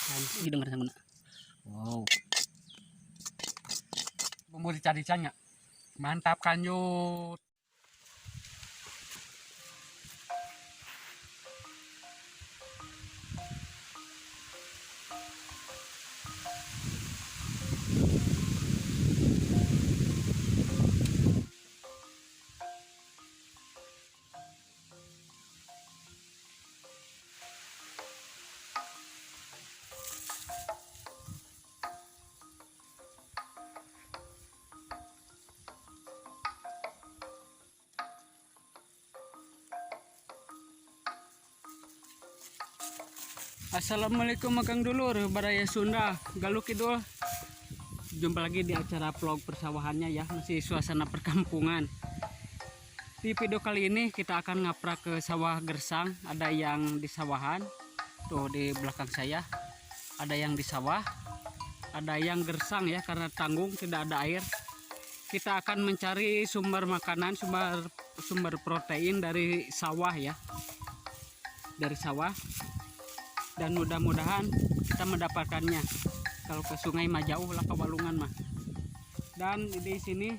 Dan dengar sama. Wow. Bumbu dicari-carinya. Mantap kan yuk. Assalamualaikum Kang Dulur, Baraya Sunda, Galuk Kidul. Jumpa lagi di acara vlog persawahannya ya, masih suasana perkampungan. Di video kali ini kita akan ngaprak ke sawah gersang. Ada yang di sawahan, tuh di belakang saya. Ada yang di sawah, ada yang gersang ya karena tanggung tidak ada air. Kita akan mencari sumber makanan, sumber protein dari sawah ya, dari sawah. Dan mudah-mudahan kita mendapatkannya. Kalau ke sungai mah jauh lah, ke Walungan mah. Dan di sini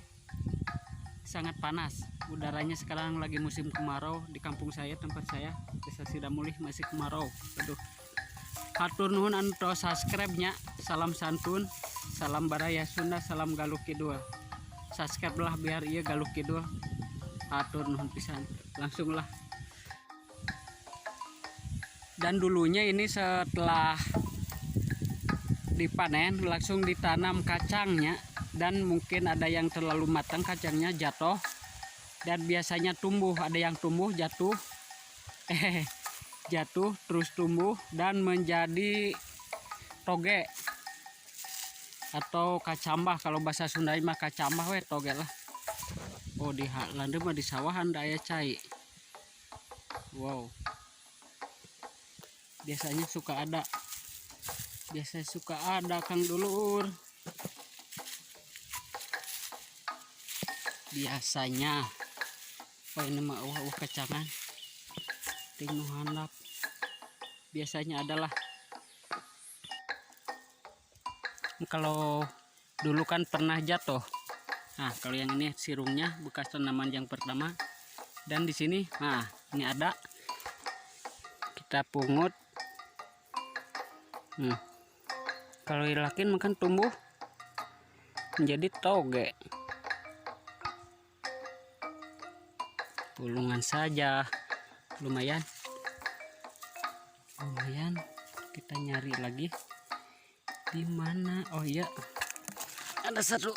sangat panas. Udaranya sekarang lagi musim kemarau di kampung saya, tempat saya, Desa Sidamulih masih kemarau. Aduh. Hatur nuhun anu subscribe-nya. Salam santun, salam Baraya Sunda, salam Galuk Kidul. Subscribe lah biar iya Galuk Kidul. Hatur nuhun pisan. Langsung lah. Dan dulunya ini setelah dipanen langsung ditanam kacangnya, dan mungkin ada yang terlalu matang kacangnya jatuh, dan biasanya tumbuh, ada yang tumbuh jatuh jatuh terus tumbuh dan menjadi toge atau kacambah. Kalau bahasa Sunda mah kacambah we toge lah. Oh di landem mah di sawahan daya cai. Wow. Biasanya suka ada Kang Dulur. Biasanya oh ini mah kacangan tingnu handap. Biasanya adalah kalau dulu kan pernah jatuh. Nah kalau yang ini sirungnya bekas tanaman yang pertama, dan di sini nah ini ada, kita pungut. Kalau dilakin makan tumbuh menjadi toge. Pulungan saja lumayan. Kita nyari lagi di mana. Oh iya, ada satu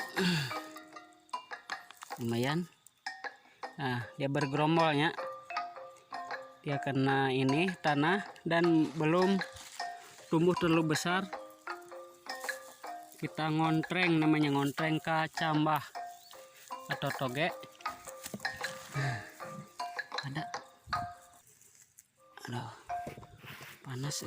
lumayan. Nah dia bergerombolnya, dia kena ini tanah dan belum tumbuh terlalu besar. Kita ngontreng, namanya ngontreng kacambah atau toge. Ada, aduh panas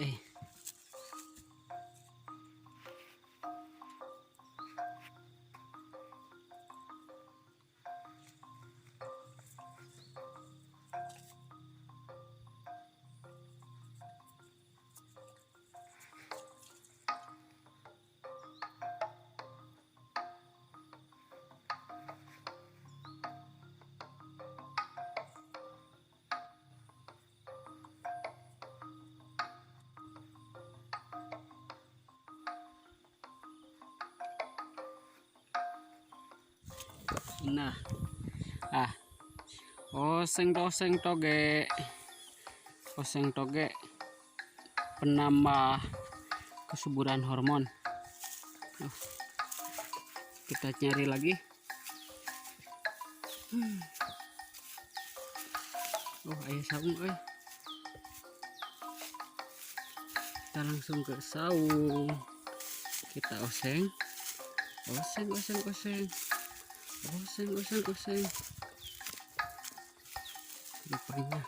nah oseng toge penambah kesuburan hormon. Kita nyari lagi. Ayah saung kita langsung ke saung, kita oseng. Rupanya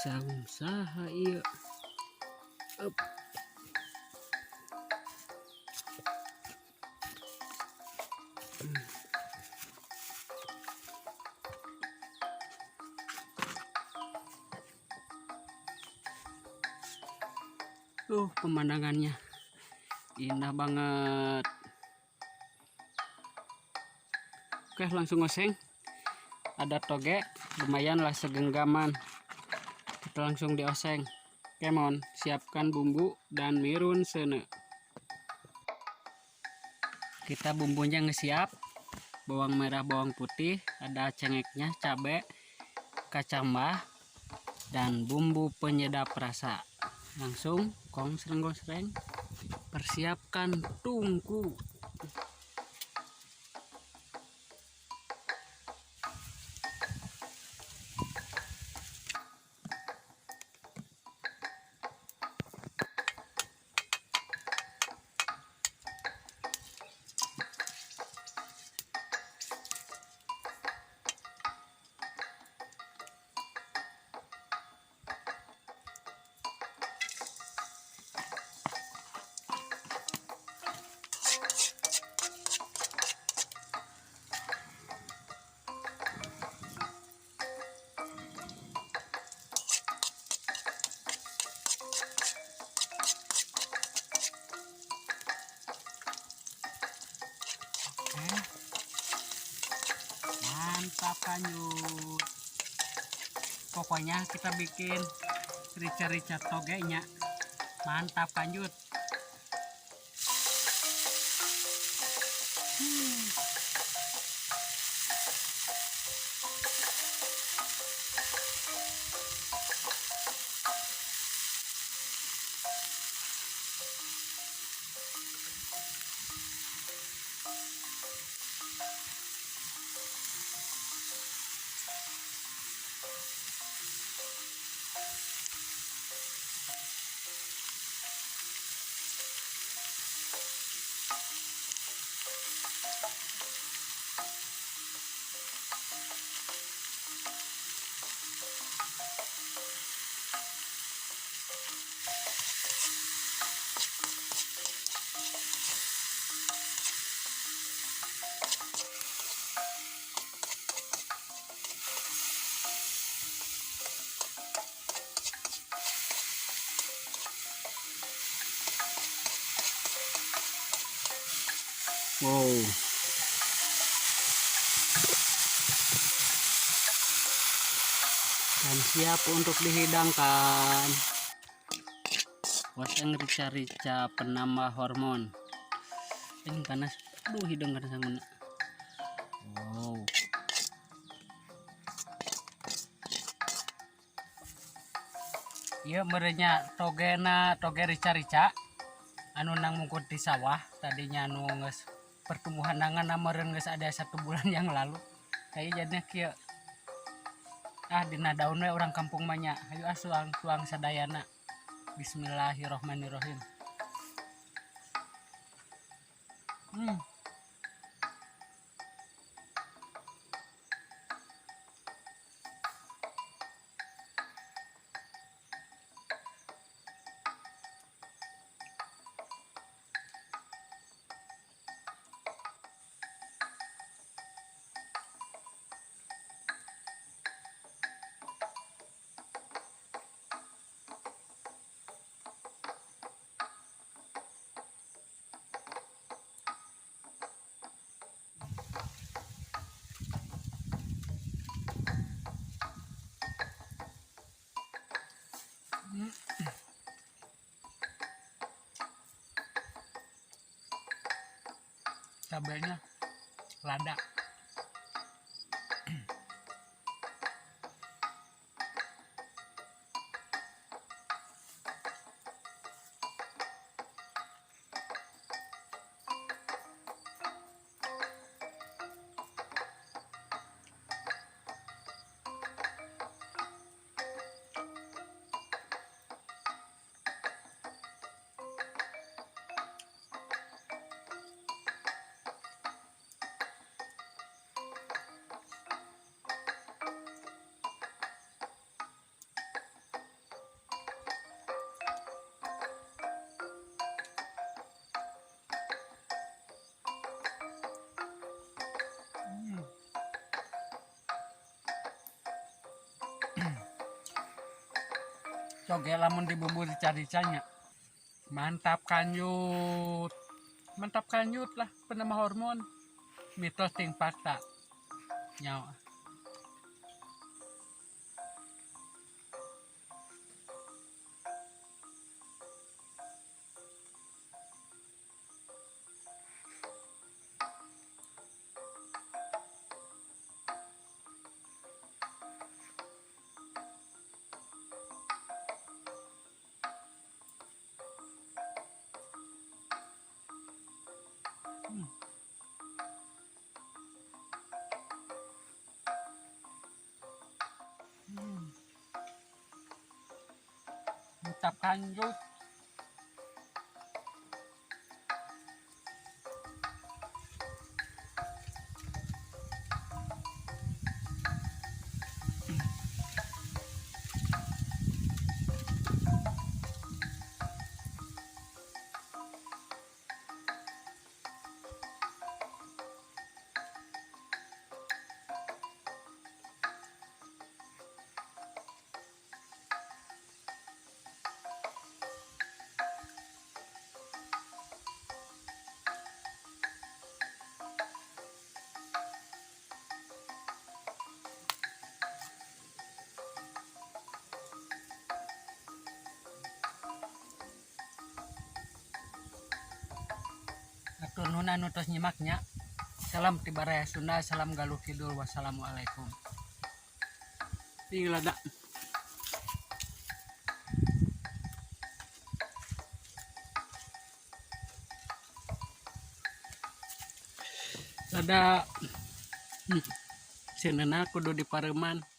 saung saha iya. Pemandangannya indah banget. Oke, langsung oseng. Ada toge, lumayan lah segenggaman. Kita langsung dioseng. Kemon, siapkan bumbu dan mirun sene. Kita bumbunya ngesiap. Bawang merah, bawang putih, ada cengeknya, cabai, kacang mbah, dan bumbu penyedap rasa. Langsung gongsreng-gongsreng. Persiapkan tungku. Mantap lanjut. Pokoknya kita bikin rica-rica togenya. Mantap lanjut. Wow. Dan siap untuk dihidangkan. Oseng rica-rica penambah hormon. Ini panas. Aduh, hidung panas sangat. Wow. Iya merenya toge rica-rica anu nang mungkut di sawah tadinya anu geus pertumbuhan nangan meureun geus ada 1 bulan yang lalu. Kayak jadinya kieu. Dina daun we orang kampung mah nya. Hayu suang sadayana. Bismillahirrohmanirrohim. Cabainya lada. Toge lamun dibumbu rica-ricanya Mantap kanyut. Mantap kanyut lah penambah hormon. Mitos ting fakta. Nyawa. Mantap kanyut. Atur nuna nutos nyimaknya. Salam ti Baraya Sunda, salam Galuh Kidul, wassalamualaikum. Tinggal ada. Ada. Sinana kudu di Pareman.